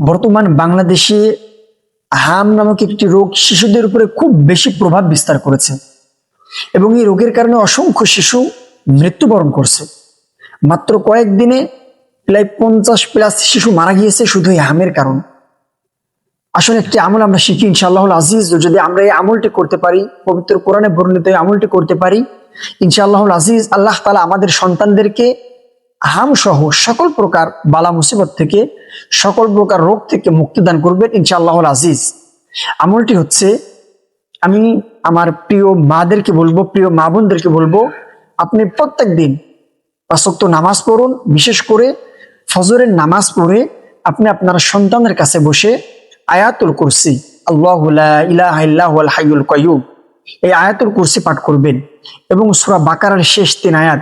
বর্তমান বাংলাদেশে হাম নামক একটি রোগ শিশুদের উপরে খুব বেশি প্রভাব বিস্তার করেছে এবং এই রোগের কারণে অসংখ্য শিশু মৃত্যুবরণ করছে। মাত্র কয়েকদিনে প্রায় 50+ শিশু মারা গিয়েছে শুধু এই হামের কারণ। আসলে একটি আমল আমরা শিখি ইনশাআল্লাহুল আজিজ, যদি আমরা এই আমলটি করতে পারি, পবিত্র কোরআনে বর্ণিত এই আমলটি করতে পারি, ইনশাআল্লাহুল আজিজ আল্লাহ তাআলা আমাদের সন্তানদেরকে হাম সহ সকল প্রকার বালা মুসিবত থেকে, সকল প্রকার রোগ থেকে মুক্তি দান করবেন ইনশাআল্লাহুল আজিজ। আমলটি হচ্ছে, আমি আমার প্রিয় মাদেরকে বলবো, প্রিয় মা বোনদেরকে বলবো, আপনি প্রত্যেক দিন 5 ওয়াক্ত নামাজ পড়ুন। বিশেষ করে ফজরের নামাজ পড়ে আপনি আপনার সন্তানের কাছে বসে আয়াতুল কুরসি, আল্লাহু লা ইলাহা ইল্লা হুয়াল হাইয়ুল কাইয়্যুম, এই আয়াতুল কুরসি পাঠ করবেন এবং সূরা বাকারার শেষ 3 আয়াত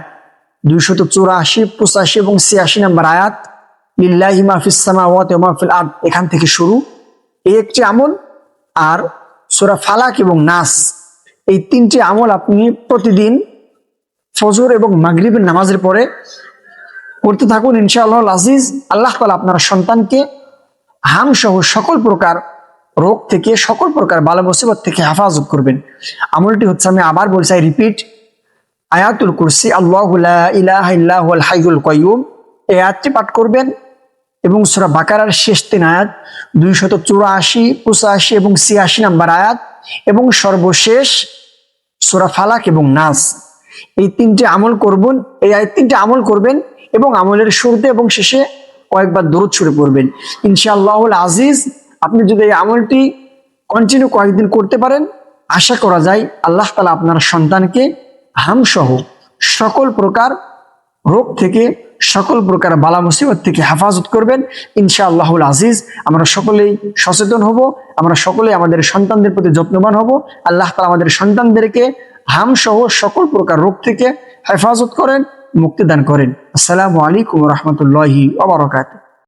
284, 85 এবং 86 নম্বর আয়াত, লিল্লাহি মা ফিস সামাওয়াতি ওয়া মা ফিল আরদ, এখান থেকে শুরু এই একটি আমল। আর সূরা ফালাক এবং নাস, এই 3টি আমল আপনি প্রতিদিন ফজর এবং মাগরিবের নামাজের পরে করতে থাকুন ইনশাআল্লাহুল আজিজ। আল্লাহ তাআলা আপনার সন্তানকে হাম সহ সকল প্রকার রোগ থেকে, সকল প্রকার বালা মুসিবত থেকে হেফাজত করবেন। আমলটি হচ্ছে, আমি আবার বলছি, রিপিট, আয়াতুল কুরসি, আল্লাহু লা ইলাহা ইল্লা হুয়াল হাইয়ুল কাইয়্যুম, এই আয়াতটি পাঠ করবেন এবং সূরা বাকারার শেষ 3 আয়াত 284, 85 এবং 86 নম্বর আয়াত এবং সর্বশেষ সূরা ফালাক এবং নাস, এই 3টি আমল করবেন। এই 3টি আমল করবেন এবং আমলের শুরুতে এবং শেষে কয়েকবার দরুদ শরীফ পড়বেন ইনশাআল্লাহুল আজিজ। আপনি যদি এই আমলটি কন্টিনিউ কয়েকদিন করতে পারেন, আশা করা যায় আল্লাহ তাআলা আপনার সন্তানকে হাম সহ সকল প্রকার রোগ থেকে, সকল প্রকার বালা মুসিবত থেকে হেফাজত করবেন ইনশাআল্লাহুল আজিজ। আমরা সকলেই সচেতন হব, আমরা সকলেই আমাদের সন্তানদের প্রতি যত্নবান হব। আল্লাহ তাআলা আমাদের সন্তানদেরকে হাম সহ সকল প্রকার রোগ থেকে হেফাজত করেন, মুক্তি দান করেন। আসসালামু আলাইকুম ওয়া রাহমাতুল্লাহি ওয়া বারাকাতুহু।